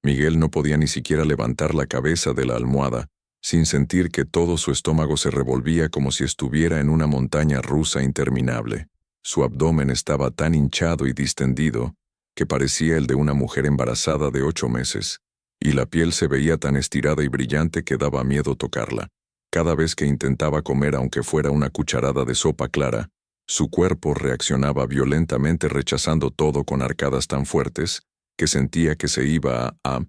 Miguel no podía ni siquiera levantar la cabeza de la almohada, sin sentir que todo su estómago se revolvía como si estuviera en una montaña rusa interminable. Su abdomen estaba tan hinchado y distendido que parecía el de una mujer embarazada de 8 meses, y la piel se veía tan estirada y brillante que daba miedo tocarla. Cada vez que intentaba comer aunque fuera una cucharada de sopa clara, su cuerpo reaccionaba violentamente rechazando todo con arcadas tan fuertes que sentía que se iba a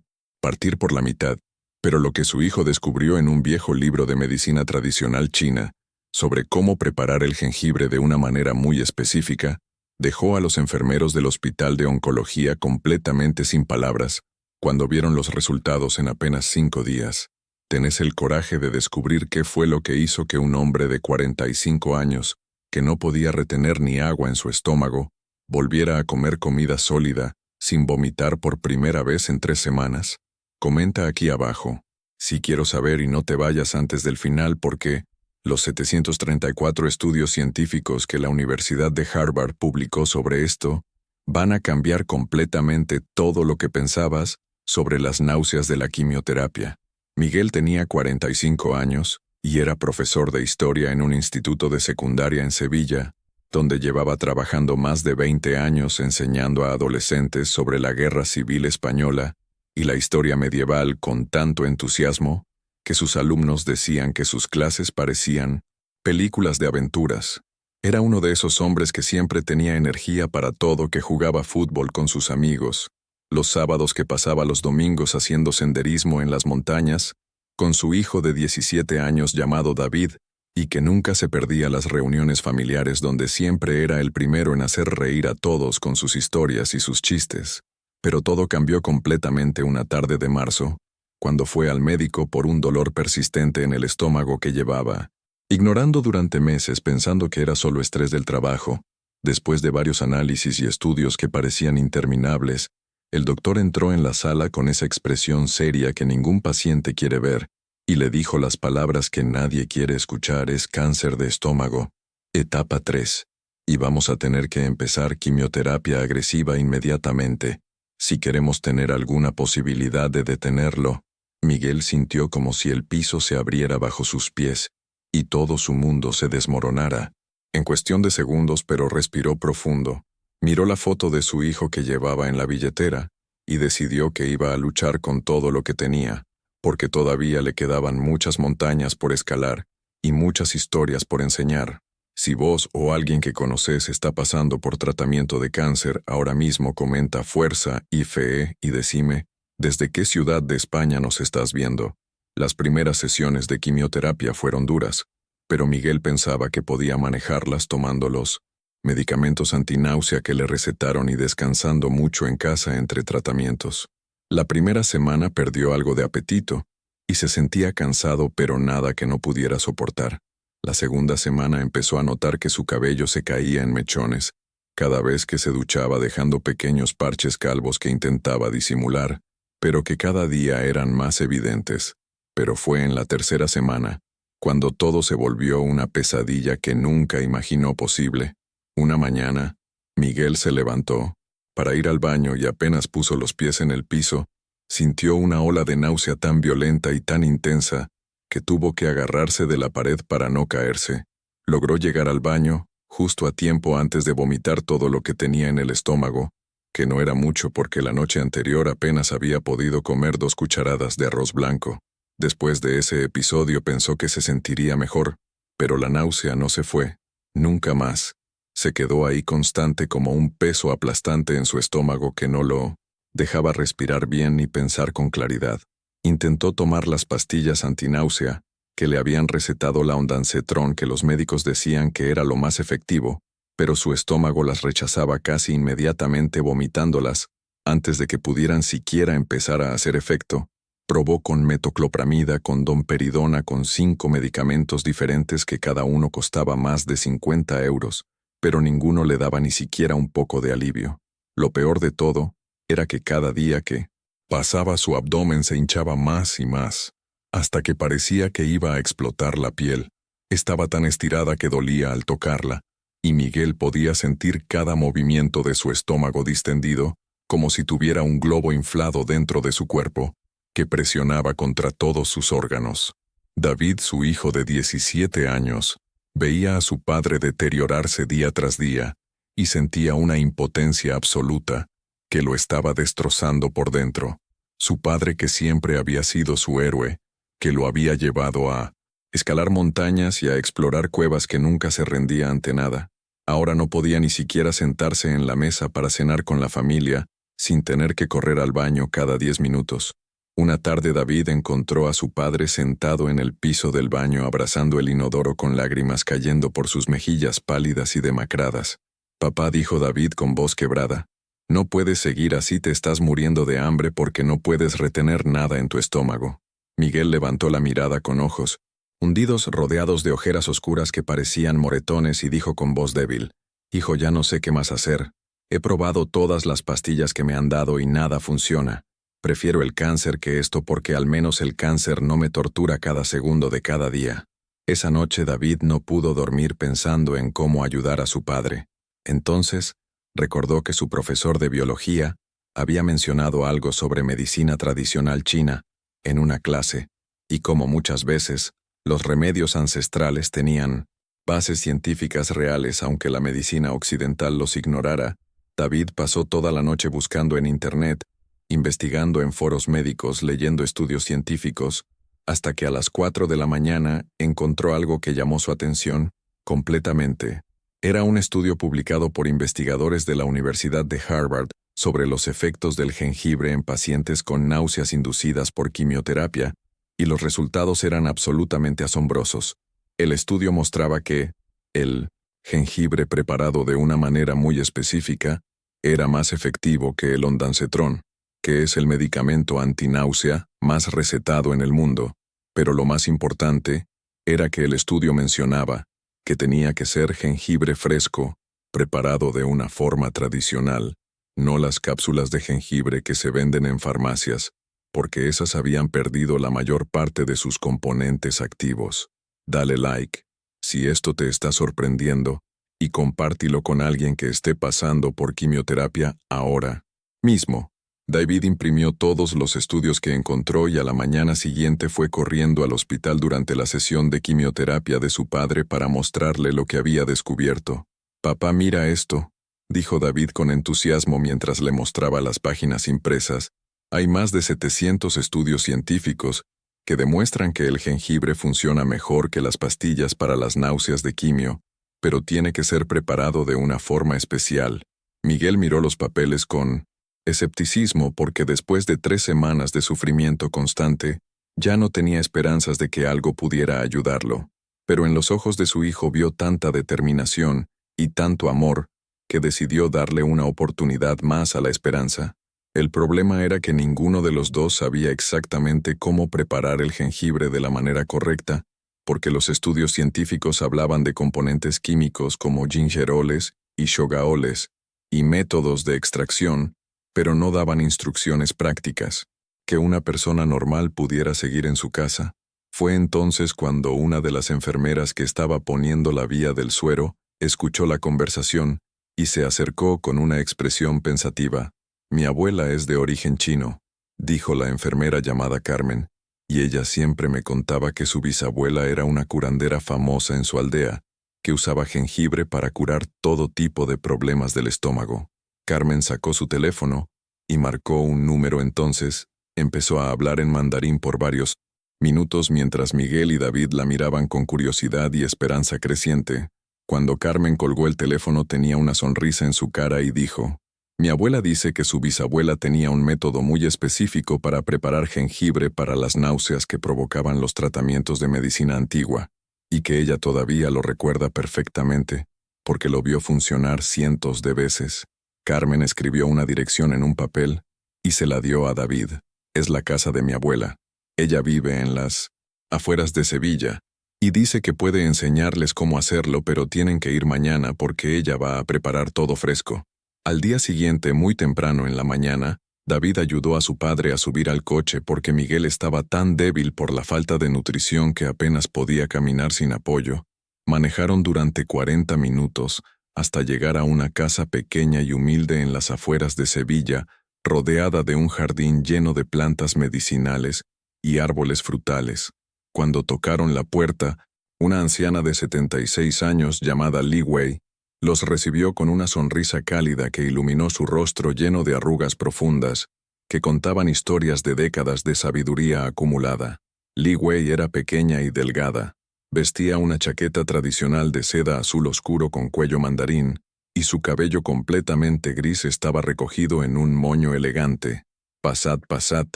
partir por la mitad. Pero lo que su hijo descubrió en un viejo libro de medicina tradicional china sobre cómo preparar el jengibre de una manera muy específica, dejó a los enfermeros del hospital de oncología completamente sin palabras cuando vieron los resultados en apenas 5 días. ¿Tenés el coraje de descubrir qué fue lo que hizo que un hombre de 45 años, que no podía retener ni agua en su estómago, volviera a comer comida sólida, sin vomitar por primera vez en 3 semanas? Comenta aquí abajo. Sí quiero saber y no te vayas antes del final porque los 734 estudios científicos que la Universidad de Harvard publicó sobre esto van a cambiar completamente todo lo que pensabas sobre las náuseas de la quimioterapia. Miguel tenía 45 años y era profesor de historia en un instituto de secundaria en Sevilla, donde llevaba trabajando más de 20 años enseñando a adolescentes sobre la Guerra Civil Española y la historia medieval con tanto entusiasmo que sus alumnos decían que sus clases parecían películas de aventuras. Era uno de esos hombres que siempre tenía energía para todo, que jugaba fútbol con sus amigos, los sábados que pasaba los domingos haciendo senderismo en las montañas, con su hijo de 17 años llamado David, y que nunca se perdía las reuniones familiares donde siempre era el primero en hacer reír a todos con sus historias y sus chistes. Pero todo cambió completamente una tarde de marzo, cuando fue al médico por un dolor persistente en el estómago que llevaba. Ignorando durante meses pensando que era solo estrés del trabajo, después de varios análisis y estudios que parecían interminables, el doctor entró en la sala con esa expresión seria que ningún paciente quiere ver, y le dijo las palabras que nadie quiere escuchar: es cáncer de estómago, etapa 3, y vamos a tener que empezar quimioterapia agresiva inmediatamente, si queremos tener alguna posibilidad de detenerlo. Miguel sintió como si el piso se abriera bajo sus pies, y todo su mundo se desmoronara. En cuestión de segundos, pero respiró profundo. Miró la foto de su hijo que llevaba en la billetera, y decidió que iba a luchar con todo lo que tenía, porque todavía le quedaban muchas montañas por escalar, y muchas historias por enseñar. Si vos o alguien que conoces está pasando por tratamiento de cáncer, ahora mismo comenta fuerza y fe y decime, ¿desde qué ciudad de España nos estás viendo? Las primeras sesiones de quimioterapia fueron duras, pero Miguel pensaba que podía manejarlas tomando los medicamentos antináusea que le recetaron y descansando mucho en casa entre tratamientos. La primera semana perdió algo de apetito y se sentía cansado, pero nada que no pudiera soportar. La segunda semana empezó a notar que su cabello se caía en mechones, cada vez que se duchaba, dejando pequeños parches calvos que intentaba disimular, pero que cada día eran más evidentes. Pero fue en la tercera semana, cuando todo se volvió una pesadilla que nunca imaginó posible. Una mañana, Miguel se levantó para ir al baño y apenas puso los pies en el piso, sintió una ola de náusea tan violenta y tan intensa que tuvo que agarrarse de la pared para no caerse. Logró llegar al baño, justo a tiempo antes de vomitar todo lo que tenía en el estómago, que no era mucho porque la noche anterior apenas había podido comer 2 cucharadas de arroz blanco. Después de ese episodio pensó que se sentiría mejor, pero la náusea no se fue, nunca más. Se quedó ahí constante como un peso aplastante en su estómago que no lo dejaba respirar bien ni pensar con claridad. Intentó tomar las pastillas antináusea que le habían recetado la ondansetron, que los médicos decían que era lo más efectivo, pero su estómago las rechazaba casi inmediatamente, vomitándolas antes de que pudieran siquiera empezar a hacer efecto. Probó con metoclopramida, con domperidona, con 5 medicamentos diferentes que cada uno costaba más de 50 euros, pero ninguno le daba ni siquiera un poco de alivio. Lo peor de todo era que cada día que pasaba su abdomen se hinchaba más y más, hasta que parecía que iba a explotar la piel. Estaba tan estirada que dolía al tocarla, y Miguel podía sentir cada movimiento de su estómago distendido, como si tuviera un globo inflado dentro de su cuerpo, que presionaba contra todos sus órganos. David, su hijo de 17 años, veía a su padre deteriorarse día tras día y sentía una impotencia absoluta que lo estaba destrozando por dentro. Su padre, que siempre había sido su héroe, que lo había llevado a escalar montañas y a explorar cuevas, que nunca se rendía ante nada, ahora no podía ni siquiera sentarse en la mesa para cenar con la familia sin tener que correr al baño cada 10 minutos. Una tarde David encontró a su padre sentado en el piso del baño abrazando el inodoro con lágrimas cayendo por sus mejillas pálidas y demacradas. «Papá», dijo David con voz quebrada, «no puedes seguir así, te estás muriendo de hambre porque no puedes retener nada en tu estómago». Miguel levantó la mirada con ojos hundidos, rodeados de ojeras oscuras que parecían moretones, y dijo con voz débil, «Hijo, ya no sé qué más hacer. He probado todas las pastillas que me han dado y nada funciona. Prefiero el cáncer que esto, porque al menos el cáncer no me tortura cada segundo de cada día». Esa noche David no pudo dormir pensando en cómo ayudar a su padre. Entonces, recordó que su profesor de biología había mencionado algo sobre medicina tradicional china en una clase, y como muchas veces, los remedios ancestrales tenían bases científicas reales aunque la medicina occidental los ignorara. David pasó toda la noche buscando en Internet, investigando en foros médicos, leyendo estudios científicos, hasta que a las 4 de la mañana encontró algo que llamó su atención completamente. Era un estudio publicado por investigadores de la Universidad de Harvard sobre los efectos del jengibre en pacientes con náuseas inducidas por quimioterapia, y los resultados eran absolutamente asombrosos. El estudio mostraba que el jengibre preparado de una manera muy específica era más efectivo que el ondansetrón, que es el medicamento antináusea más recetado en el mundo. Pero lo más importante era que el estudio mencionaba que tenía que ser jengibre fresco, preparado de una forma tradicional, no las cápsulas de jengibre que se venden en farmacias, porque esas habían perdido la mayor parte de sus componentes activos. Dale like si esto te está sorprendiendo y compártelo con alguien que esté pasando por quimioterapia ahora mismo. David imprimió todos los estudios que encontró y a la mañana siguiente fue corriendo al hospital durante la sesión de quimioterapia de su padre para mostrarle lo que había descubierto. «Papá, mira esto», dijo David con entusiasmo mientras le mostraba las páginas impresas. «Hay más de 700 estudios científicos que demuestran que el jengibre funciona mejor que las pastillas para las náuseas de quimio, pero tiene que ser preparado de una forma especial». Miguel miró los papeles con escepticismo porque después de 3 semanas de sufrimiento constante, ya no tenía esperanzas de que algo pudiera ayudarlo. Pero en los ojos de su hijo vio tanta determinación y tanto amor que decidió darle una oportunidad más a la esperanza. El problema era que ninguno de los dos sabía exactamente cómo preparar el jengibre de la manera correcta, porque los estudios científicos hablaban de componentes químicos como gingeroles y shogaoles y métodos de extracción, pero no daban instrucciones prácticas que una persona normal pudiera seguir en su casa. Fue entonces cuando una de las enfermeras que estaba poniendo la vía del suero escuchó la conversación y se acercó con una expresión pensativa. «Mi abuela es de origen chino», dijo la enfermera llamada Carmen, «y ella siempre me contaba que su bisabuela era una curandera famosa en su aldea, que usaba jengibre para curar todo tipo de problemas del estómago». Carmen sacó su teléfono y marcó un número. Entonces empezó a hablar en mandarín por varios minutos mientras Miguel y David la miraban con curiosidad y esperanza creciente. Cuando Carmen colgó el teléfono tenía una sonrisa en su cara y dijo, «Mi abuela dice que su bisabuela tenía un método muy específico para preparar jengibre para las náuseas que provocaban los tratamientos de medicina antigua, y que ella todavía lo recuerda perfectamente, porque lo vio funcionar cientos de veces». Carmen escribió una dirección en un papel y se la dio a David. «Es la casa de mi abuela. Ella vive en las afueras de Sevilla, y dice que puede enseñarles cómo hacerlo, pero tienen que ir mañana porque ella va a preparar todo fresco». Al día siguiente, muy temprano en la mañana, David ayudó a su padre a subir al coche porque Miguel estaba tan débil por la falta de nutrición que apenas podía caminar sin apoyo. Manejaron durante 40 minutos hasta llegar a una casa pequeña y humilde en las afueras de Sevilla, rodeada de un jardín lleno de plantas medicinales y árboles frutales. Cuando tocaron la puerta, una anciana de 76 años llamada Li Wei los recibió con una sonrisa cálida que iluminó su rostro lleno de arrugas profundas, que contaban historias de décadas de sabiduría acumulada. Li Wei era pequeña y delgada. Vestía una chaqueta tradicional de seda azul oscuro con cuello mandarín, y su cabello completamente gris estaba recogido en un moño elegante. «Pasad, pasad»,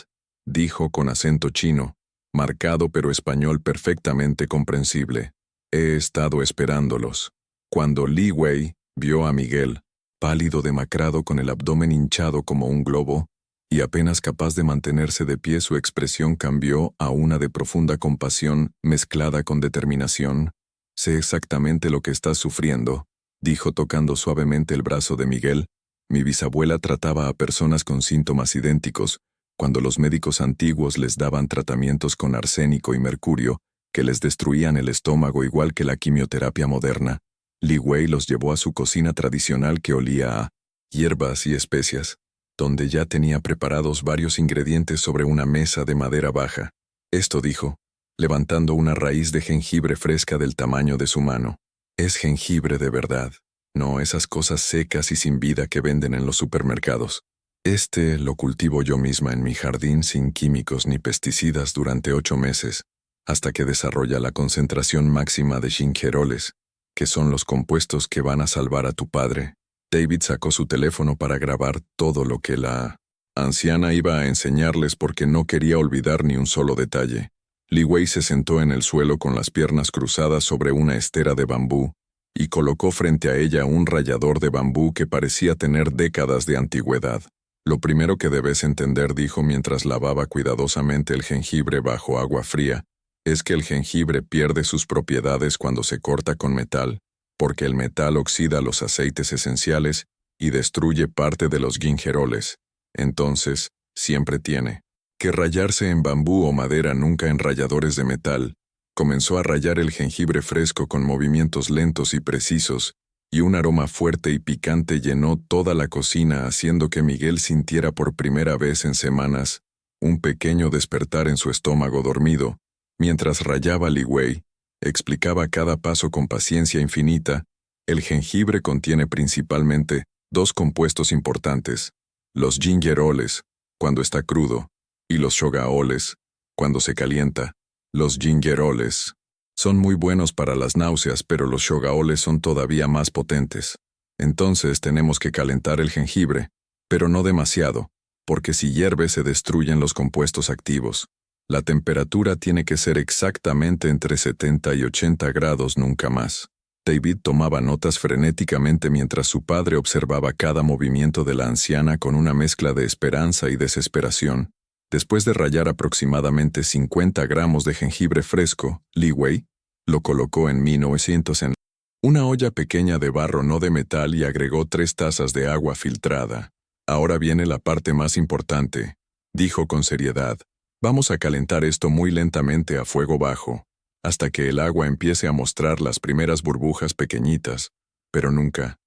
dijo con acento chino, marcado pero español perfectamente comprensible. «He estado esperándolos». Cuando Li Wei vio a Miguel, pálido demacrado con el abdomen hinchado como un globo, y apenas capaz de mantenerse de pie, su expresión cambió a una de profunda compasión mezclada con determinación. «Sé exactamente lo que estás sufriendo», dijo tocando suavemente el brazo de Miguel. «Mi bisabuela trataba a personas con síntomas idénticos, cuando los médicos antiguos les daban tratamientos con arsénico y mercurio, que les destruían el estómago igual que la quimioterapia moderna. Li Wei los llevó a su cocina tradicional que olía a hierbas y especias, donde ya tenía preparados varios ingredientes sobre una mesa de madera baja. Esto dijo, levantando una raíz de jengibre fresca del tamaño de su mano. Es jengibre de verdad, no esas cosas secas y sin vida que venden en los supermercados. Este lo cultivo yo misma en mi jardín sin químicos ni pesticidas durante 8 meses, hasta que desarrolla la concentración máxima de gingeroles, que son los compuestos que van a salvar a tu padre». David sacó su teléfono para grabar todo lo que la anciana iba a enseñarles porque no quería olvidar ni un solo detalle. Li Wei se sentó en el suelo con las piernas cruzadas sobre una estera de bambú y colocó frente a ella un rallador de bambú que parecía tener décadas de antigüedad. «Lo primero que debes entender», dijo mientras lavaba cuidadosamente el jengibre bajo agua fría, «es que el jengibre pierde sus propiedades cuando se corta con metal, porque el metal oxida los aceites esenciales y destruye parte de los gingeroles. Entonces, siempre tiene que rallarse en bambú o madera, nunca en ralladores de metal». Comenzó a rallar el jengibre fresco con movimientos lentos y precisos, y un aroma fuerte y picante llenó toda la cocina, haciendo que Miguel sintiera por primera vez en semanas un pequeño despertar en su estómago dormido. Mientras rallaba, Li Wei explicaba cada paso con paciencia infinita. El jengibre contiene principalmente 2 compuestos importantes: los gingeroles, cuando está crudo, y los shogaoles, cuando se calienta. Los gingeroles son muy buenos para las náuseas, pero los shogaoles son todavía más potentes. Entonces tenemos que calentar el jengibre, pero no demasiado, porque si hierve se destruyen los compuestos activos. La temperatura tiene que ser exactamente entre 70 y 80 grados, nunca más. David tomaba notas frenéticamente mientras su padre observaba cada movimiento de la anciana con una mezcla de esperanza y desesperación. Después de rallar aproximadamente 50 gramos de jengibre fresco, Li Wei lo colocó en 1900 en una olla pequeña de barro, no de metal, y agregó 3 tazas de agua filtrada. «Ahora viene la parte más importante», dijo con seriedad. «Vamos a calentar esto muy lentamente a fuego bajo, hasta que el agua empiece a mostrar las primeras burbujas pequeñitas, pero nunca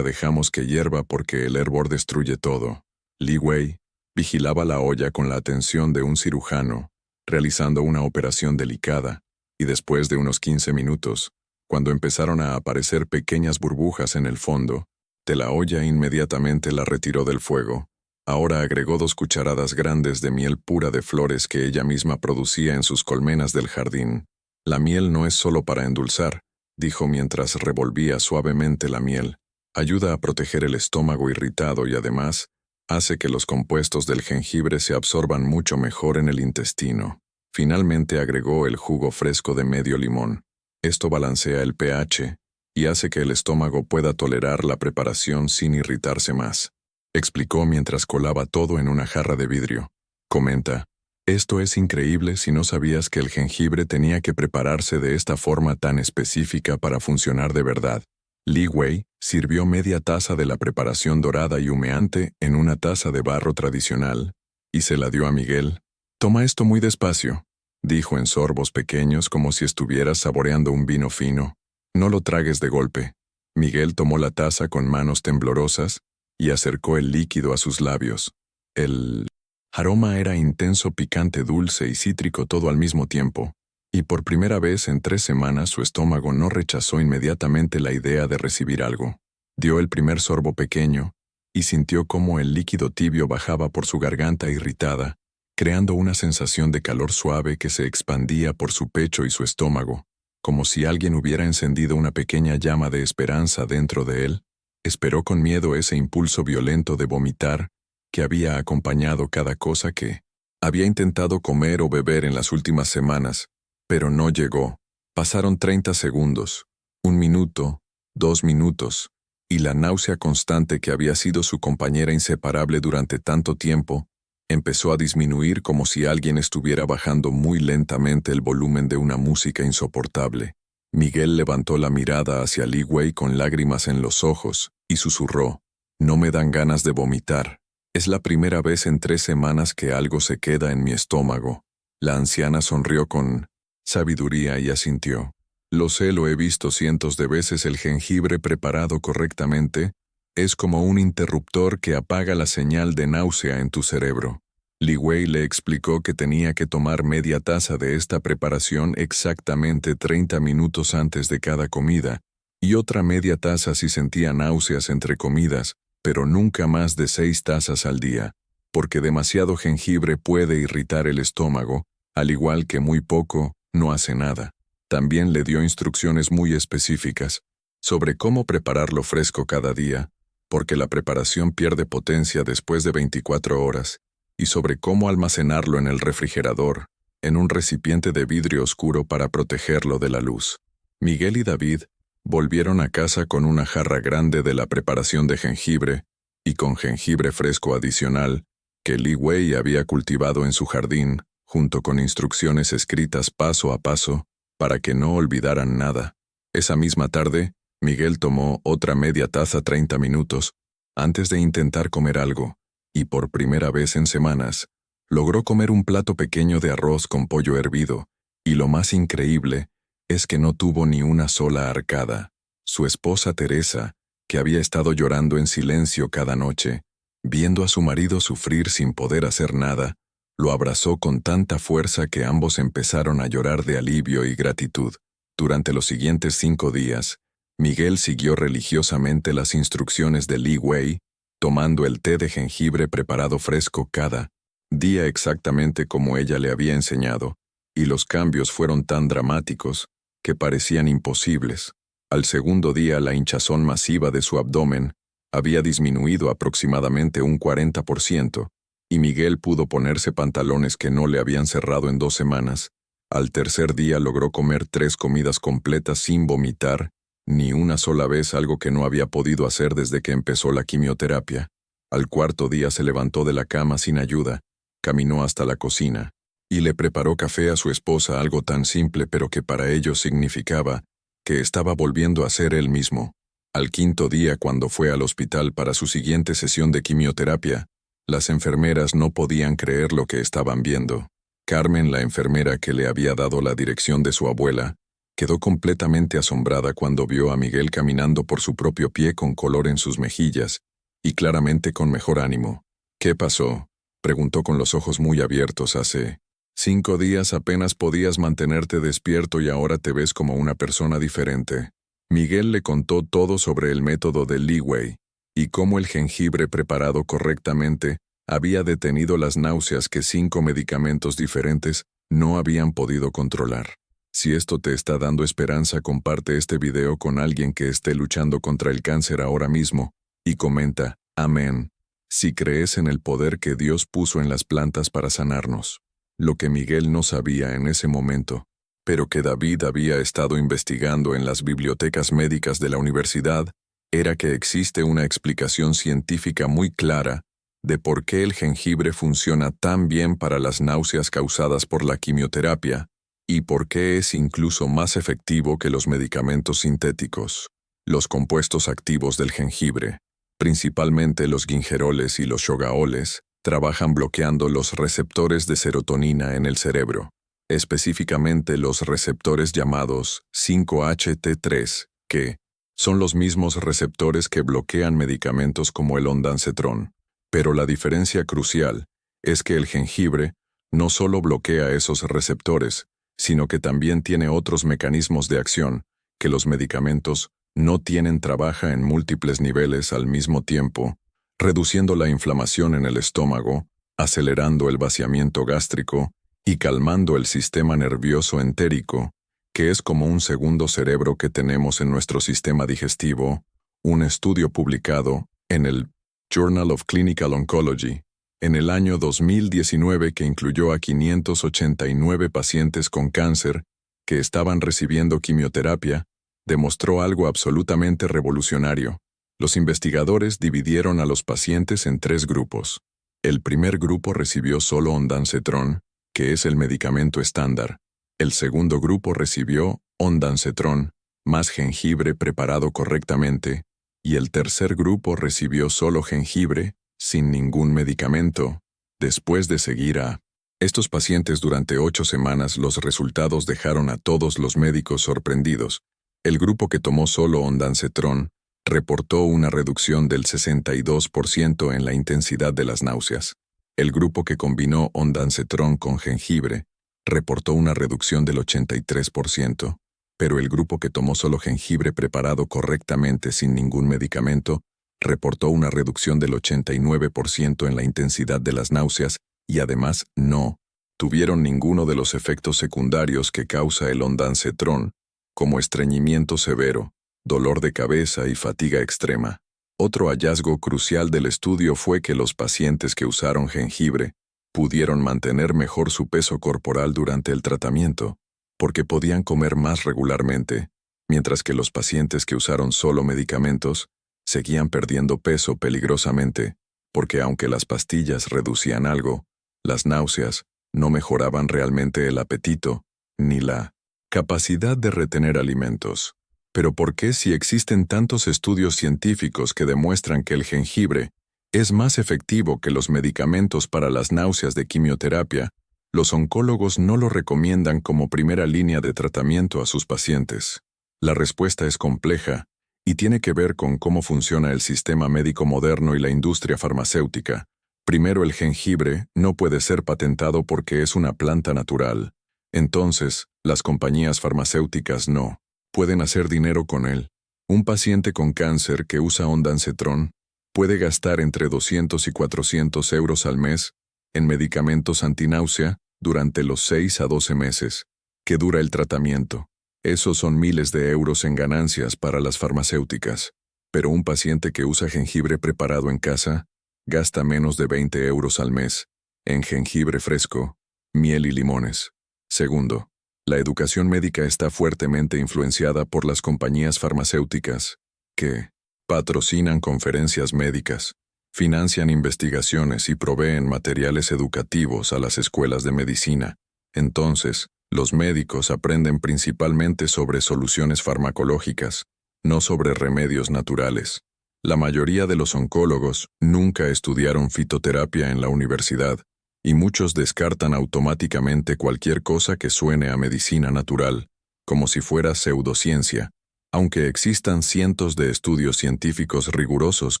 dejamos que hierva porque el hervor destruye todo». Li Wei vigilaba la olla con la atención de un cirujano, realizando una operación delicada, y después de unos 15 minutos, cuando empezaron a aparecer pequeñas burbujas en el fondo de la olla, inmediatamente la retiró del fuego. Ahora agregó 2 cucharadas grandes de miel pura de flores que ella misma producía en sus colmenas del jardín. «La miel no es solo para endulzar», dijo mientras revolvía suavemente la miel. «Ayuda a proteger el estómago irritado y además hace que los compuestos del jengibre se absorban mucho mejor en el intestino». Finalmente agregó el jugo fresco de medio limón. Esto balancea el pH y hace que el estómago pueda tolerar la preparación sin irritarse más, explicó mientras colaba todo en una jarra de vidrio. Comenta, «Esto es increíble si no sabías que el jengibre tenía que prepararse de esta forma tan específica para funcionar de verdad». Li Wei sirvió media taza de la preparación dorada y humeante en una taza de barro tradicional y se la dio a Miguel. «Toma esto muy despacio», dijo en sorbos pequeños como si estuvieras saboreando un vino fino. «No lo tragues de golpe. Miguel tomó la taza con manos temblorosas y acercó el líquido a sus labios. El aroma era intenso, picante, dulce y cítrico todo al mismo tiempo, y por primera vez en 3 semanas su estómago no rechazó inmediatamente la idea de recibir algo. Dio el primer sorbo pequeño y sintió cómo el líquido tibio bajaba por su garganta irritada, creando una sensación de calor suave que se expandía por su pecho y su estómago, como si alguien hubiera encendido una pequeña llama de esperanza dentro de él. Esperó con miedo ese impulso violento de vomitar que había acompañado cada cosa que había intentado comer o beber en las últimas semanas, pero no llegó. Pasaron 30 segundos, 1 minuto, 2 minutos, y la náusea constante que había sido su compañera inseparable durante tanto tiempo empezó a disminuir como si alguien estuviera bajando muy lentamente el volumen de una música insoportable. Miguel levantó la mirada hacia Li Wei con lágrimas en los ojos y susurró: «No me dan ganas de vomitar. Es la primera vez en 3 semanas que algo se queda en mi estómago». La anciana sonrió con sabiduría y asintió. «Lo sé, lo he visto cientos de veces. El jengibre preparado correctamente es como un interruptor que apaga la señal de náusea en tu cerebro». Li Wei le explicó que tenía que tomar media taza de esta preparación exactamente 30 minutos antes de cada comida, y otra media taza si sentía náuseas entre comidas, pero nunca más de 6 tazas al día, porque demasiado jengibre puede irritar el estómago, al igual que muy poco no hace nada. También le dio instrucciones muy específicas sobre cómo prepararlo fresco cada día, porque la preparación pierde potencia después de 24 horas, y sobre cómo almacenarlo en el refrigerador, en un recipiente de vidrio oscuro para protegerlo de la luz. Miguel y David volvieron a casa con una jarra grande de la preparación de jengibre y con jengibre fresco adicional que Li Wei había cultivado en su jardín, junto con instrucciones escritas paso a paso para que no olvidaran nada. Esa misma tarde, Miguel tomó otra media taza 30 minutos antes de intentar comer algo, y por primera vez en semanas, logró comer un plato pequeño de arroz con pollo hervido, y lo más increíble es que no tuvo ni una sola arcada. Su esposa Teresa, que había estado llorando en silencio cada noche, viendo a su marido sufrir sin poder hacer nada, lo abrazó con tanta fuerza que ambos empezaron a llorar de alivio y gratitud. Durante los siguientes 5 días, Miguel siguió religiosamente las instrucciones de Li Wei, tomando el té de jengibre preparado fresco cada día exactamente como ella le había enseñado, y los cambios fueron tan dramáticos que parecían imposibles. Al segundo día, la hinchazón masiva de su abdomen había disminuido aproximadamente un 40%, y Miguel pudo ponerse pantalones que no le habían cerrado en 2 semanas. Al tercer día logró comer 3 comidas completas sin vomitar ni una sola vez, algo que no había podido hacer desde que empezó la quimioterapia. Al cuarto día se levantó de la cama sin ayuda, caminó hasta la cocina y le preparó café a su esposa, algo tan simple pero que para ellos significaba que estaba volviendo a ser él mismo. Al quinto día, cuando fue al hospital para su siguiente sesión de quimioterapia, las enfermeras no podían creer lo que estaban viendo. Carmen, la enfermera que le había dado la dirección de su abuela, quedó completamente asombrada cuando vio a Miguel caminando por su propio pie con color en sus mejillas y claramente con mejor ánimo. «¿Qué pasó?», preguntó con los ojos muy abiertos. «Hace 5 días apenas podías mantenerte despierto y ahora te ves como una persona diferente». Miguel le contó todo sobre el método de Li Wei y cómo el jengibre preparado correctamente había detenido las náuseas que 5 medicamentos diferentes no habían podido controlar. Si esto te está dando esperanza, comparte este video con alguien que esté luchando contra el cáncer ahora mismo y comenta «Amén» si crees en el poder que Dios puso en las plantas para sanarnos. Lo que Miguel no sabía en ese momento, pero que David había estado investigando en las bibliotecas médicas de la universidad, era que existe una explicación científica muy clara de por qué el jengibre funciona tan bien para las náuseas causadas por la quimioterapia y por qué es incluso más efectivo que los medicamentos sintéticos. Los compuestos activos del jengibre, principalmente los gingeroles y los shogaoles, trabajan bloqueando los receptores de serotonina en el cerebro, específicamente los receptores llamados 5-HT3, que Son los mismos receptores que bloquean medicamentos como el ondansetron, pero la diferencia crucial es que el jengibre no solo bloquea esos receptores, sino que también tiene otros mecanismos de acción que los medicamentos no tienen. Trabaja en múltiples niveles al mismo tiempo, reduciendo la inflamación en el estómago, acelerando el vaciamiento gástrico y calmando el sistema nervioso entérico, que es como un segundo cerebro que tenemos en nuestro sistema digestivo. Un estudio publicado en el Journal of Clinical Oncology en el año 2019, que incluyó a 589 pacientes con cáncer que estaban recibiendo quimioterapia, demostró algo absolutamente revolucionario. Los investigadores dividieron a los pacientes en 3 grupos. El primer grupo recibió solo ondansetron, que es el medicamento estándar. El segundo grupo recibió ondansetron más jengibre preparado correctamente, y el tercer grupo recibió solo jengibre, sin ningún medicamento. Después de seguir a estos pacientes durante 8 semanas, los resultados dejaron a todos los médicos sorprendidos. El grupo que tomó solo ondansetron reportó una reducción del 62% en la intensidad de las náuseas. El grupo que combinó ondansetron con jengibre reportó una reducción del 83%, pero el grupo que tomó solo jengibre preparado correctamente sin ningún medicamento reportó una reducción del 89% en la intensidad de las náuseas y además no tuvieron ninguno de los efectos secundarios que causa el ondansetron, como estreñimiento severo, dolor de cabeza y fatiga extrema. Otro hallazgo crucial del estudio fue que los pacientes que usaron jengibre pudieron mantener mejor su peso corporal durante el tratamiento, porque podían comer más regularmente, mientras que los pacientes que usaron solo medicamentos seguían perdiendo peso peligrosamente, porque aunque las pastillas reducían algo, las náuseas no mejoraban realmente el apetito, ni la capacidad de retener alimentos. Pero ¿por qué, si existen tantos estudios científicos que demuestran que el jengibre es más efectivo que los medicamentos para las náuseas de quimioterapia, los oncólogos no lo recomiendan como primera línea de tratamiento a sus pacientes? La respuesta es compleja y tiene que ver con cómo funciona el sistema médico moderno y la industria farmacéutica. Primero, el jengibre no puede ser patentado porque es una planta natural. Entonces, las compañías farmacéuticas no pueden hacer dinero con él. Un paciente con cáncer que usa ondansetron puede gastar entre 200 y 400 euros al mes en medicamentos antináusea durante los 6 a 12 meses que dura el tratamiento. Esos son miles de euros en ganancias para las farmacéuticas. Pero un paciente que usa jengibre preparado en casa gasta menos de 20 euros al mes en jengibre fresco, miel y limones. Segundo, la educación médica está fuertemente influenciada por las compañías farmacéuticas, que patrocinan conferencias médicas, financian investigaciones y proveen materiales educativos a las escuelas de medicina. Entonces, los médicos aprenden principalmente sobre soluciones farmacológicas, no sobre remedios naturales. La mayoría de los oncólogos nunca estudiaron fitoterapia en la universidad, y muchos descartan automáticamente cualquier cosa que suene a medicina natural, como si fuera pseudociencia, aunque existan cientos de estudios científicos rigurosos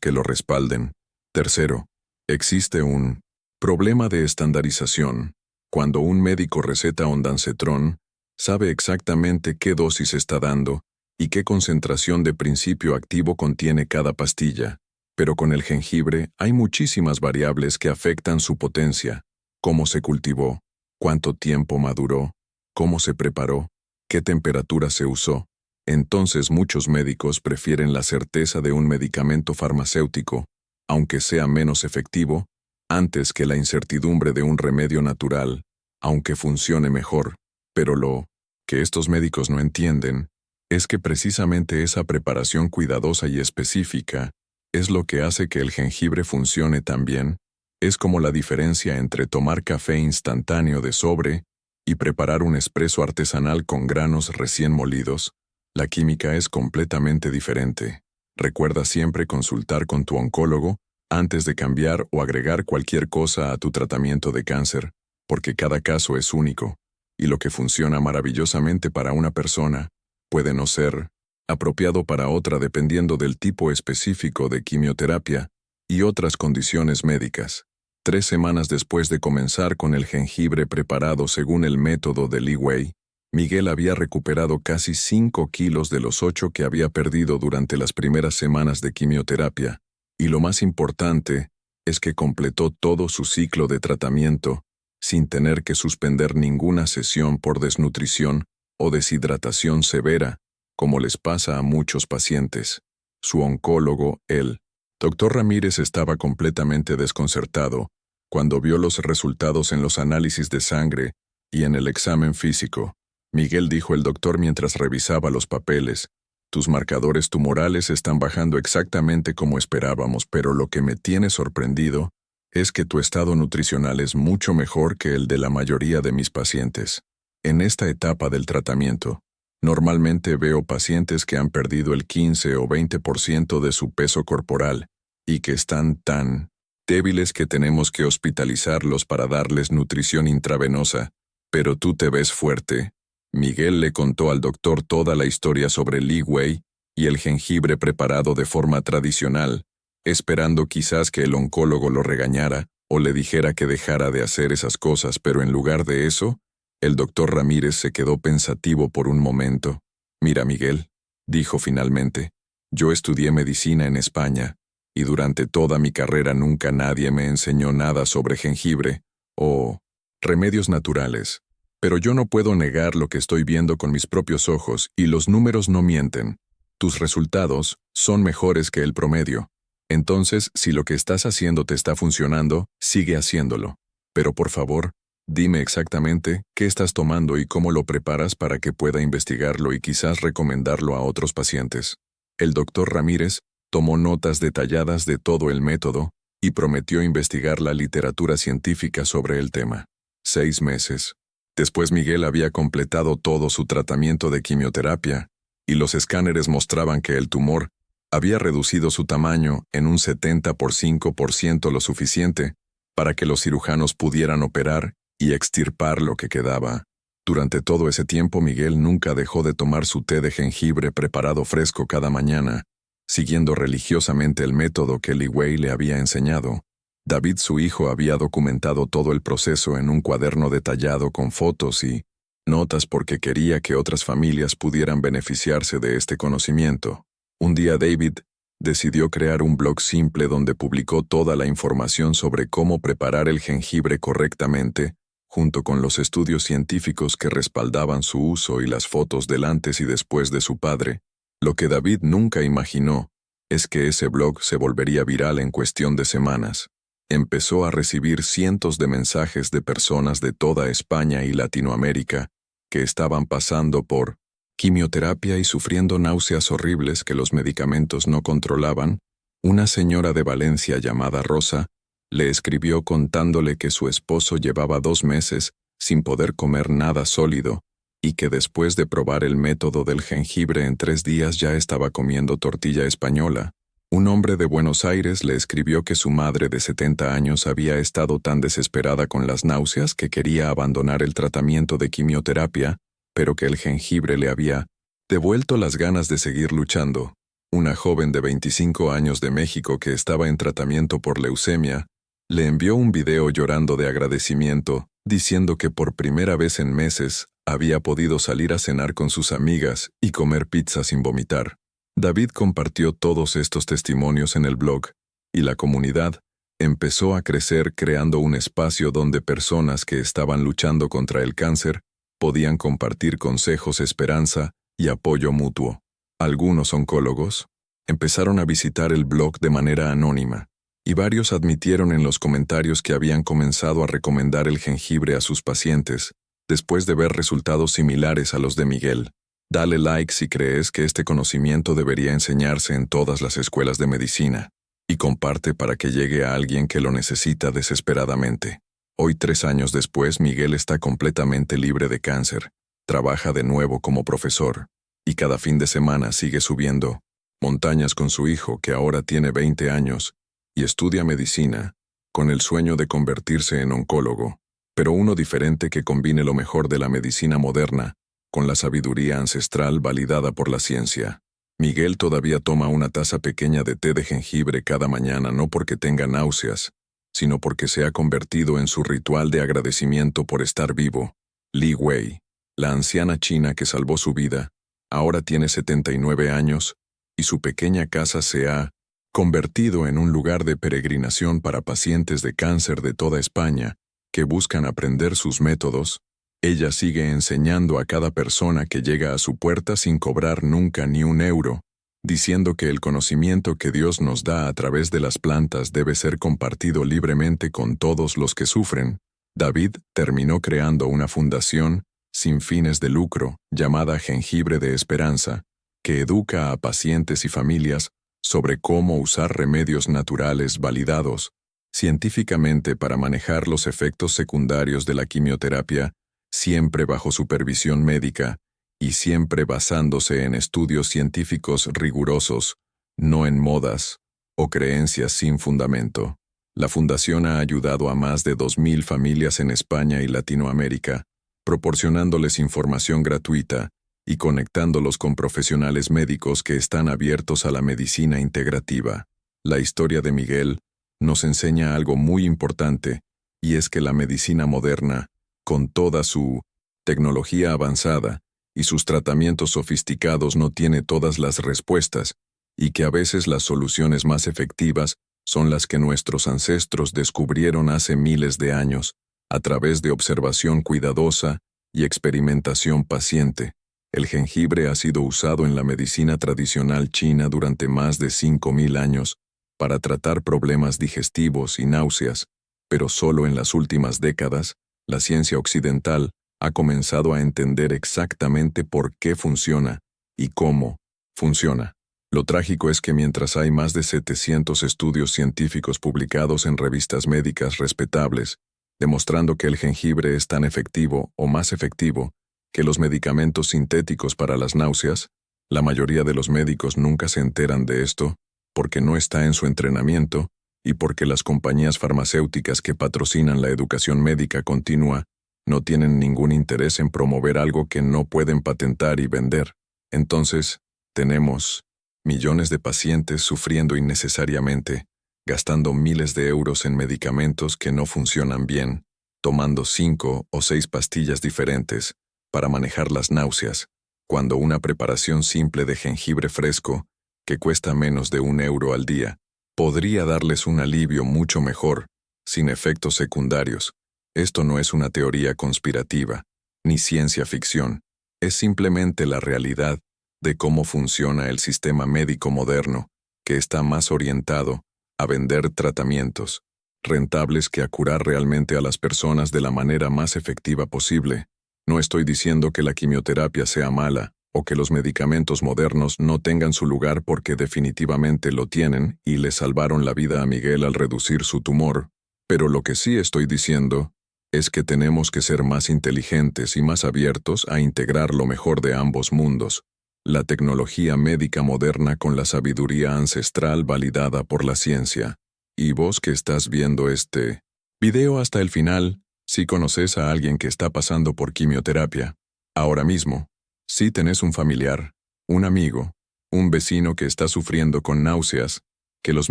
que lo respalden. Tercero, existe un problema de estandarización. Cuando un médico receta ondansetron, sabe exactamente qué dosis está dando y qué concentración de principio activo contiene cada pastilla. Pero con el jengibre hay muchísimas variables que afectan su potencia: cómo se cultivó, cuánto tiempo maduró, cómo se preparó, qué temperatura se usó. Entonces muchos médicos prefieren la certeza de un medicamento farmacéutico, aunque sea menos efectivo, antes que la incertidumbre de un remedio natural, aunque funcione mejor. Pero lo que estos médicos no entienden es que precisamente esa preparación cuidadosa y específica es lo que hace que el jengibre funcione tan bien. Es como la diferencia entre tomar café instantáneo de sobre y preparar un espresso artesanal con granos recién molidos. La química es completamente diferente. Recuerda siempre consultar con tu oncólogo antes de cambiar o agregar cualquier cosa a tu tratamiento de cáncer, porque cada caso es único, y lo que funciona maravillosamente para una persona puede no ser apropiado para otra dependiendo del tipo específico de quimioterapia y otras condiciones médicas. 3 semanas después de comenzar con el jengibre preparado según el método de Li Wei, Miguel había recuperado casi 5 kilos de los 8 que había perdido durante las primeras semanas de quimioterapia, y lo más importante es que completó todo su ciclo de tratamiento sin tener que suspender ninguna sesión por desnutrición o deshidratación severa, como les pasa a muchos pacientes. Su oncólogo, el Dr. Ramírez, estaba completamente desconcertado cuando vio los resultados en los análisis de sangre y en el examen físico. Miguel, dijo el doctor mientras revisaba los papeles, tus marcadores tumorales están bajando exactamente como esperábamos, pero lo que me tiene sorprendido es que tu estado nutricional es mucho mejor que el de la mayoría de mis pacientes. En esta etapa del tratamiento, normalmente veo pacientes que han perdido el 15 o 20% de su peso corporal y que están tan débiles que tenemos que hospitalizarlos para darles nutrición intravenosa, pero tú te ves fuerte. Miguel le contó al doctor toda la historia sobre Li Wei y el jengibre preparado de forma tradicional, esperando quizás que el oncólogo lo regañara o le dijera que dejara de hacer esas cosas, pero en lugar de eso, el doctor Ramírez se quedó pensativo por un momento. Mira, Miguel, dijo finalmente, yo estudié medicina en España, y durante toda mi carrera nunca nadie me enseñó nada sobre jengibre o remedios naturales. Pero yo no puedo negar lo que estoy viendo con mis propios ojos y los números no mienten. Tus resultados son mejores que el promedio. Entonces, si lo que estás haciendo te está funcionando, sigue haciéndolo. Pero por favor, dime exactamente qué estás tomando y cómo lo preparas para que pueda investigarlo y quizás recomendarlo a otros pacientes. El doctor Ramírez tomó notas detalladas de todo el método y prometió investigar la literatura científica sobre el tema. 6 meses. Después Miguel había completado todo su tratamiento de quimioterapia, y los escáneres mostraban que el tumor había reducido su tamaño en un 70% lo suficiente para que los cirujanos pudieran operar y extirpar lo que quedaba. Durante todo ese tiempo Miguel nunca dejó de tomar su té de jengibre preparado fresco cada mañana, siguiendo religiosamente el método que Li Wei le había enseñado. David, su hijo, había documentado todo el proceso en un cuaderno detallado con fotos y notas porque quería que otras familias pudieran beneficiarse de este conocimiento. Un día David decidió crear un blog simple donde publicó toda la información sobre cómo preparar el jengibre correctamente, junto con los estudios científicos que respaldaban su uso y las fotos del antes y después de su padre. Lo que David nunca imaginó es que ese blog se volvería viral en cuestión de semanas. Empezó a recibir cientos de mensajes de personas de toda España y Latinoamérica que estaban pasando por quimioterapia y sufriendo náuseas horribles que los medicamentos no controlaban. Una señora de Valencia llamada Rosa le escribió contándole que su esposo llevaba 2 meses sin poder comer nada sólido y que después de probar el método del jengibre en 3 días ya estaba comiendo tortilla española. Un hombre de Buenos Aires le escribió que su madre de 70 años había estado tan desesperada con las náuseas que quería abandonar el tratamiento de quimioterapia, pero que el jengibre le había devuelto las ganas de seguir luchando. Una joven de 25 años de México que estaba en tratamiento por leucemia le envió un video llorando de agradecimiento, diciendo que por primera vez en meses había podido salir a cenar con sus amigas y comer pizza sin vomitar. David compartió todos estos testimonios en el blog, y la comunidad empezó a crecer creando un espacio donde personas que estaban luchando contra el cáncer podían compartir consejos, esperanza y apoyo mutuo. Algunos oncólogos empezaron a visitar el blog de manera anónima, y varios admitieron en los comentarios que habían comenzado a recomendar el jengibre a sus pacientes, después de ver resultados similares a los de Miguel. Dale like si crees que este conocimiento debería enseñarse en todas las escuelas de medicina, y comparte para que llegue a alguien que lo necesita desesperadamente. Hoy, 3 años después, Miguel está completamente libre de cáncer, trabaja de nuevo como profesor, y cada fin de semana sigue subiendo montañas con su hijo, que ahora tiene 20 años, y estudia medicina, con el sueño de convertirse en oncólogo, pero uno diferente que combine lo mejor de la medicina moderna con la sabiduría ancestral validada por la ciencia. Miguel todavía toma una taza pequeña de té de jengibre cada mañana no porque tenga náuseas, sino porque se ha convertido en su ritual de agradecimiento por estar vivo. Li Wei, la anciana china que salvó su vida, ahora tiene 79 años, y su pequeña casa se ha convertido en un lugar de peregrinación para pacientes de cáncer de toda España, que buscan aprender sus métodos. Ella sigue enseñando a cada persona que llega a su puerta sin cobrar nunca ni un euro, diciendo que el conocimiento que Dios nos da a través de las plantas debe ser compartido libremente con todos los que sufren. David terminó creando una fundación, sin fines de lucro, llamada Jengibre de Esperanza, que educa a pacientes y familias sobre cómo usar remedios naturales validados científicamente para manejar los efectos secundarios de la quimioterapia, siempre bajo supervisión médica y siempre basándose en estudios científicos rigurosos, no en modas o creencias sin fundamento. La fundación ha ayudado a más de 2.000 familias en España y Latinoamérica, proporcionándoles información gratuita y conectándolos con profesionales médicos que están abiertos a la medicina integrativa. La historia de Miguel nos enseña algo muy importante, y es que la medicina moderna, con toda su tecnología avanzada y sus tratamientos sofisticados, no tiene todas las respuestas, y que a veces las soluciones más efectivas son las que nuestros ancestros descubrieron hace miles de años, a través de observación cuidadosa y experimentación paciente. El jengibre ha sido usado en la medicina tradicional china durante más de 5.000 años para tratar problemas digestivos y náuseas, pero solo en las últimas décadas, la ciencia occidental ha comenzado a entender exactamente por qué funciona y cómo funciona. Lo trágico es que mientras hay más de 700 estudios científicos publicados en revistas médicas respetables, demostrando que el jengibre es tan efectivo o más efectivo que los medicamentos sintéticos para las náuseas, la mayoría de los médicos nunca se enteran de esto, porque no está en su entrenamiento y porque las compañías farmacéuticas que patrocinan la educación médica continua no tienen ningún interés en promover algo que no pueden patentar y vender. Entonces, tenemos millones de pacientes sufriendo innecesariamente, gastando miles de euros en medicamentos que no funcionan bien, tomando 5 o 6 pastillas diferentes para manejar las náuseas, cuando una preparación simple de jengibre fresco, que cuesta menos de 1 euro al día, podría darles un alivio mucho mejor, sin efectos secundarios. Esto no es una teoría conspirativa, ni ciencia ficción, es simplemente la realidad de cómo funciona el sistema médico moderno, que está más orientado a vender tratamientos rentables que a curar realmente a las personas de la manera más efectiva posible. No estoy diciendo que la quimioterapia sea mala, o que los medicamentos modernos no tengan su lugar, porque definitivamente lo tienen y le salvaron la vida a Miguel al reducir su tumor, pero lo que sí estoy diciendo es que tenemos que ser más inteligentes y más abiertos a integrar lo mejor de ambos mundos, la tecnología médica moderna con la sabiduría ancestral validada por la ciencia. Y vos que estás viendo este video hasta el final, si conoces a alguien que está pasando por quimioterapia, ahora mismo, si tenés un familiar, un amigo, un vecino que está sufriendo con náuseas, que los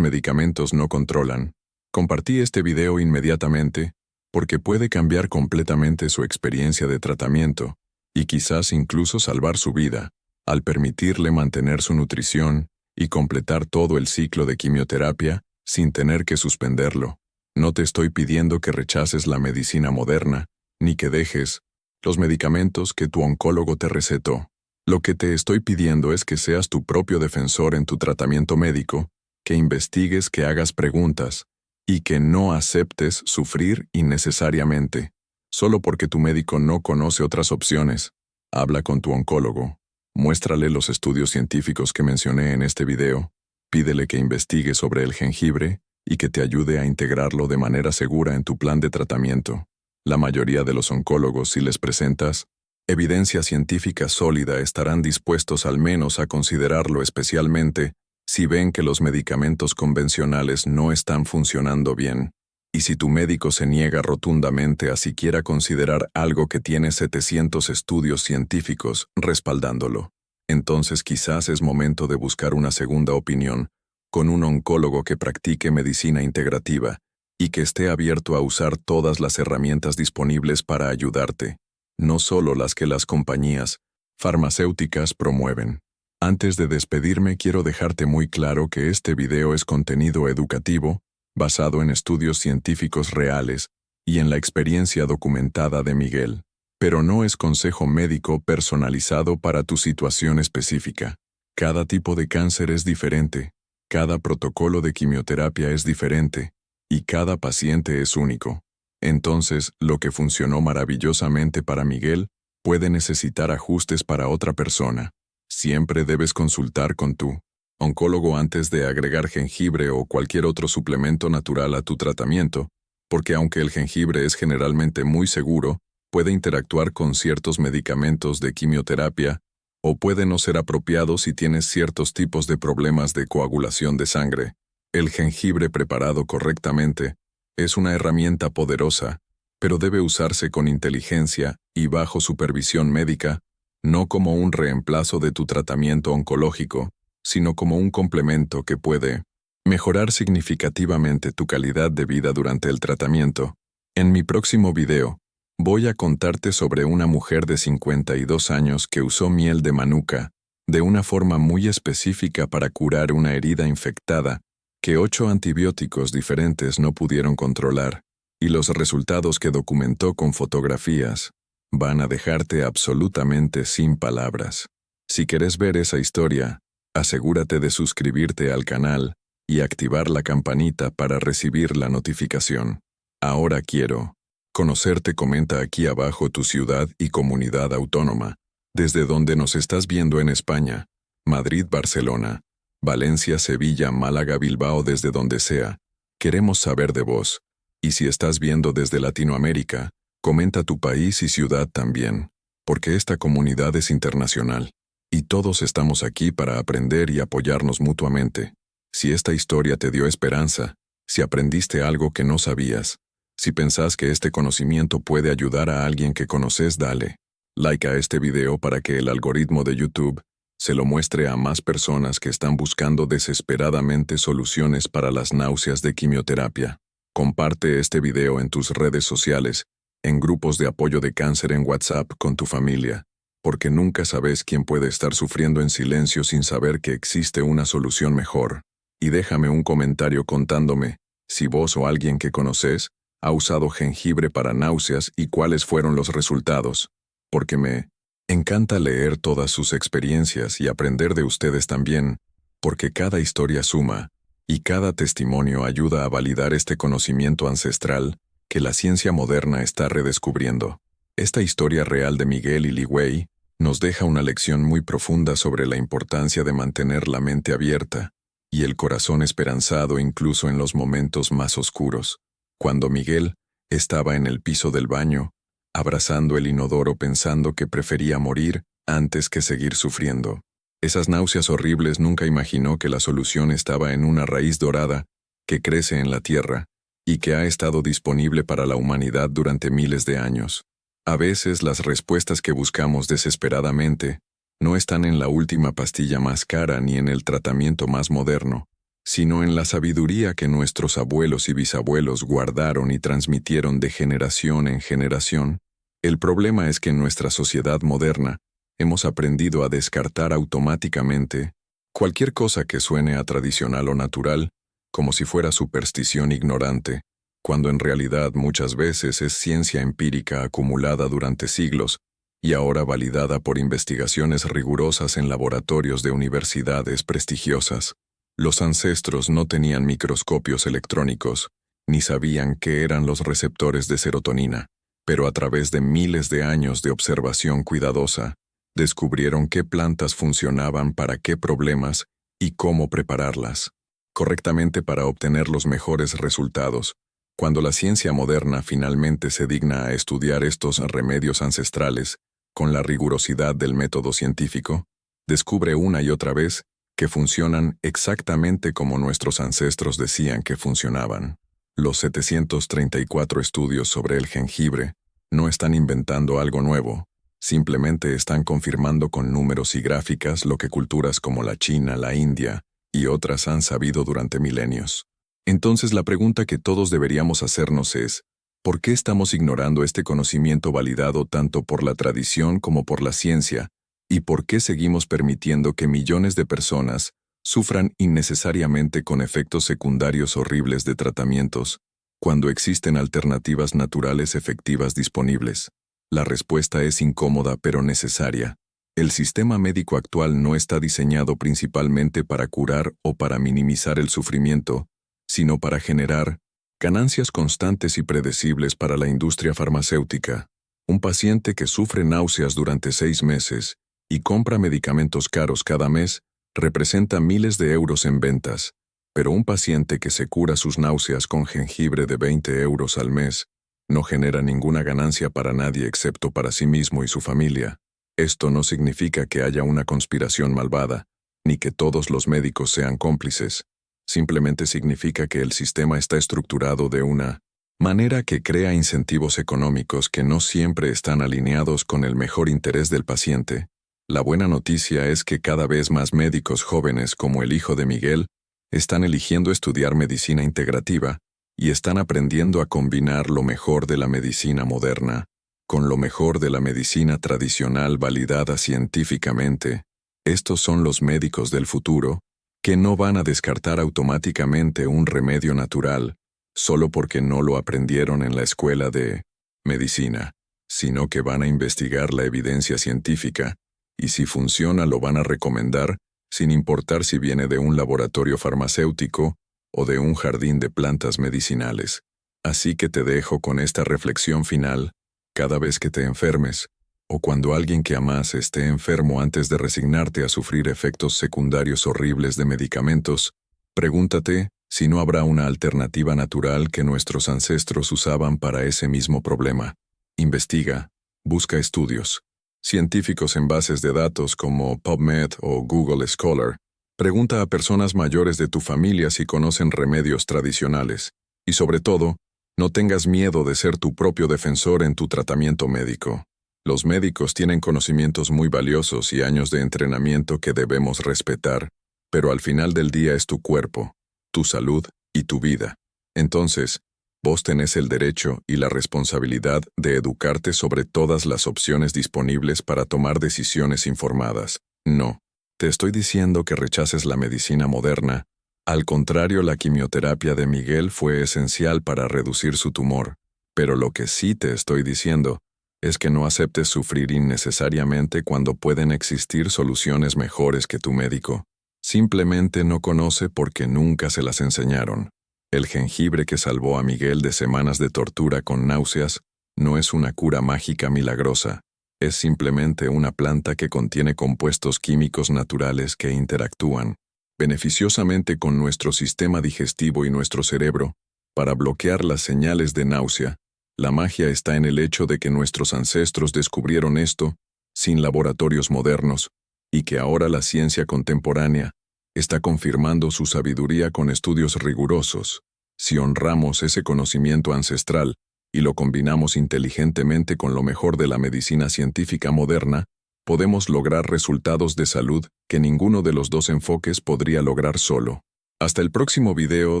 medicamentos no controlan, compartí este video inmediatamente, porque puede cambiar completamente su experiencia de tratamiento, y quizás incluso salvar su vida, al permitirle mantener su nutrición y completar todo el ciclo de quimioterapia sin tener que suspenderlo. No te estoy pidiendo que rechaces la medicina moderna, ni que dejes los medicamentos que tu oncólogo te recetó. Lo que te estoy pidiendo es que seas tu propio defensor en tu tratamiento médico, que investigues, que hagas preguntas, y que no aceptes sufrir innecesariamente, solo porque tu médico no conoce otras opciones. Habla con tu oncólogo, muéstrale los estudios científicos que mencioné en este video, pídele que investigue sobre el jengibre y que te ayude a integrarlo de manera segura en tu plan de tratamiento. La mayoría de los oncólogos, si les presentas evidencia científica sólida, estarán dispuestos al menos a considerarlo, especialmente si ven que los medicamentos convencionales no están funcionando bien, y si tu médico se niega rotundamente a siquiera considerar algo que tiene 700 estudios científicos respaldándolo. entonces quizás es momento de buscar una segunda opinión con un oncólogo que practique medicina integrativa y que esté abierto a usar todas las herramientas disponibles para ayudarte, no solo las que las compañías farmacéuticas promueven. Antes de despedirme, quiero dejarte muy claro que este video es contenido educativo, basado en estudios científicos reales y en la experiencia documentada de Miguel, pero no es consejo médico personalizado para tu situación específica. Cada tipo de cáncer es diferente, cada protocolo de quimioterapia es diferente, y cada paciente es único. Entonces, lo que funcionó maravillosamente para Miguel puede necesitar ajustes para otra persona. Siempre debes consultar con tu oncólogo antes de agregar jengibre o cualquier otro suplemento natural a tu tratamiento, porque aunque el jengibre es generalmente muy seguro, puede interactuar con ciertos medicamentos de quimioterapia o puede no ser apropiado si tienes ciertos tipos de problemas de coagulación de sangre. El jengibre preparado correctamente es una herramienta poderosa, pero debe usarse con inteligencia y bajo supervisión médica, no como un reemplazo de tu tratamiento oncológico, sino como un complemento que puede mejorar significativamente tu calidad de vida durante el tratamiento. En mi próximo video, voy a contarte sobre una mujer de 52 años que usó miel de manuka de una forma muy específica para curar una herida infectada que 8 antibióticos diferentes no pudieron controlar, y los resultados que documentó con fotografías van a dejarte absolutamente sin palabras. Si quieres ver esa historia, asegúrate de suscribirte al canal y activar la campanita para recibir la notificación. Ahora quiero conocerte. Comenta aquí abajo tu ciudad y comunidad autónoma, desde donde nos estás viendo en España, Madrid, Barcelona, Valencia, Sevilla, Málaga, Bilbao, desde donde sea. Queremos saber de vos. Y si estás viendo desde Latinoamérica, comenta tu país y ciudad también, porque esta comunidad es internacional, y todos estamos aquí para aprender y apoyarnos mutuamente. Si esta historia te dio esperanza, si aprendiste algo que no sabías, si pensás que este conocimiento puede ayudar a alguien que conoces, dale like a este video para que el algoritmo de YouTube se lo muestre a más personas que están buscando desesperadamente soluciones para las náuseas de quimioterapia. Comparte este video en tus redes sociales, en grupos de apoyo de cáncer en WhatsApp con tu familia, porque nunca sabes quién puede estar sufriendo en silencio sin saber que existe una solución mejor. Y déjame un comentario contándome si vos o alguien que conoces ha usado jengibre para náuseas y cuáles fueron los resultados, porque me encanta leer todas sus experiencias y aprender de ustedes también, porque cada historia suma, y cada testimonio ayuda a validar este conocimiento ancestral que la ciencia moderna está redescubriendo. Esta historia real de Miguel y Li Wei nos deja una lección muy profunda sobre la importancia de mantener la mente abierta y el corazón esperanzado incluso en los momentos más oscuros. Cuando Miguel estaba en el piso del baño, abrazando el inodoro pensando que prefería morir antes que seguir sufriendo. Esas náuseas horribles, nunca imaginó que la solución estaba en una raíz dorada que crece en la tierra y que ha estado disponible para la humanidad durante miles de años. A veces las respuestas que buscamos desesperadamente no están en la última pastilla más cara ni en el tratamiento más moderno, sino en la sabiduría que nuestros abuelos y bisabuelos guardaron y transmitieron de generación en generación. El problema es que en nuestra sociedad moderna hemos aprendido a descartar automáticamente cualquier cosa que suene a tradicional o natural, como si fuera superstición ignorante, cuando en realidad muchas veces es ciencia empírica acumulada durante siglos y ahora validada por investigaciones rigurosas en laboratorios de universidades prestigiosas. Los ancestros no tenían microscopios electrónicos, ni sabían qué eran los receptores de serotonina, pero a través de miles de años de observación cuidadosa, descubrieron qué plantas funcionaban para qué problemas y cómo prepararlas correctamente para obtener los mejores resultados. Cuando la ciencia moderna finalmente se digna a estudiar estos remedios ancestrales con la rigurosidad del método científico, descubre una y otra vez que funcionan exactamente como nuestros ancestros decían que funcionaban. Los 734 estudios sobre el jengibre no están inventando algo nuevo, Simplemente están confirmando con números y gráficas lo que culturas como la China, la India y otras han sabido durante milenios. Entonces la pregunta que todos deberíamos hacernos es, ¿por qué estamos ignorando este conocimiento validado tanto por la tradición como por la ciencia? ¿Y por qué seguimos permitiendo que millones de personas sufran innecesariamente con efectos secundarios horribles de tratamientos, cuando existen alternativas naturales efectivas disponibles? La respuesta es incómoda pero necesaria. El sistema médico actual no está diseñado principalmente para curar o para minimizar el sufrimiento, sino para generar ganancias constantes y predecibles para la industria farmacéutica. Un paciente que sufre náuseas durante 6 meses y compra medicamentos caros cada mes representa miles de euros en ventas, pero un paciente que se cura sus náuseas con jengibre de 20 euros al mes no genera ninguna ganancia para nadie excepto para sí mismo y su familia. Esto no significa que haya una conspiración malvada, ni que todos los médicos sean cómplices. Simplemente significa que el sistema está estructurado de una manera que crea incentivos económicos que no siempre están alineados con el mejor interés del paciente. La buena noticia es que cada vez más médicos jóvenes como el hijo de Miguel están eligiendo estudiar medicina integrativa y están aprendiendo a combinar lo mejor de la medicina moderna con lo mejor de la medicina tradicional validada científicamente. Estos son los médicos del futuro, que no van a descartar automáticamente un remedio natural solo porque no lo aprendieron en la escuela de medicina, sino que van a investigar la evidencia científica, y si funciona lo van a recomendar, sin importar si viene de un laboratorio farmacéutico o de un jardín de plantas medicinales. Así que te dejo con esta reflexión final: cada vez que te enfermes, o cuando alguien que amas esté enfermo, antes de resignarte a sufrir efectos secundarios horribles de medicamentos, pregúntate si no habrá una alternativa natural que nuestros ancestros usaban para ese mismo problema. Investiga, busca estudios científicos en bases de datos como PubMed o Google Scholar. Pregunta a personas mayores de tu familia si conocen remedios tradicionales. Y sobre todo, no tengas miedo de ser tu propio defensor en tu tratamiento médico. Los médicos tienen conocimientos muy valiosos y años de entrenamiento que debemos respetar, pero al final del día es tu cuerpo, tu salud y tu vida. Entonces, vos tenés el derecho y la responsabilidad de educarte sobre todas las opciones disponibles para tomar decisiones informadas. No, te estoy diciendo que rechaces la medicina moderna. Al contrario, la quimioterapia de Miguel fue esencial para reducir su tumor, pero lo que sí te estoy diciendo es que no aceptes sufrir innecesariamente cuando pueden existir soluciones mejores que tu médico simplemente no conoce porque nunca se las enseñaron. El jengibre que salvó a Miguel de semanas de tortura con náuseas no es una cura mágica milagrosa, es simplemente una planta que contiene compuestos químicos naturales que interactúan beneficiosamente con nuestro sistema digestivo y nuestro cerebro para bloquear las señales de náusea. La magia está en el hecho de que nuestros ancestros descubrieron esto sin laboratorios modernos y que ahora la ciencia contemporánea está confirmando su sabiduría con estudios rigurosos. Si honramos ese conocimiento ancestral y lo combinamos inteligentemente con lo mejor de la medicina científica moderna, podemos lograr resultados de salud que ninguno de los dos enfoques podría lograr solo. Hasta el próximo video,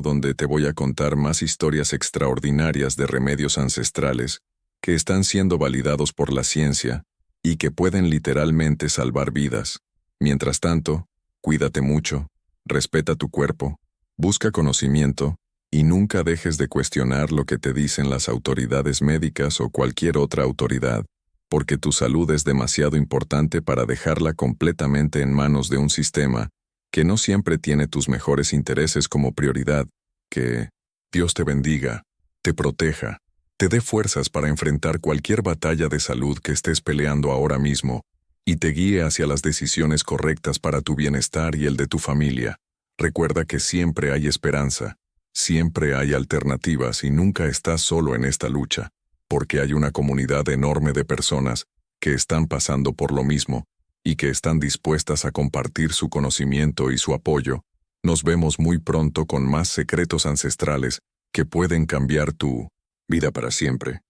donde te voy a contar más historias extraordinarias de remedios ancestrales que están siendo validados por la ciencia y que pueden literalmente salvar vidas. Mientras tanto, cuídate mucho, respeta tu cuerpo, busca conocimiento y nunca dejes de cuestionar lo que te dicen las autoridades médicas o cualquier otra autoridad, porque tu salud es demasiado importante para dejarla completamente en manos de un sistema que no siempre tiene tus mejores intereses como prioridad. Que Dios te bendiga, te proteja, te dé fuerzas para enfrentar cualquier batalla de salud que estés peleando ahora mismo y te guíe hacia las decisiones correctas para tu bienestar y el de tu familia. Recuerda que siempre hay esperanza, siempre hay alternativas y nunca estás solo en esta lucha, porque hay una comunidad enorme de personas que están pasando por lo mismo y que están dispuestas a compartir su conocimiento y su apoyo. Nos vemos muy pronto con más secretos ancestrales que pueden cambiar tu vida para siempre.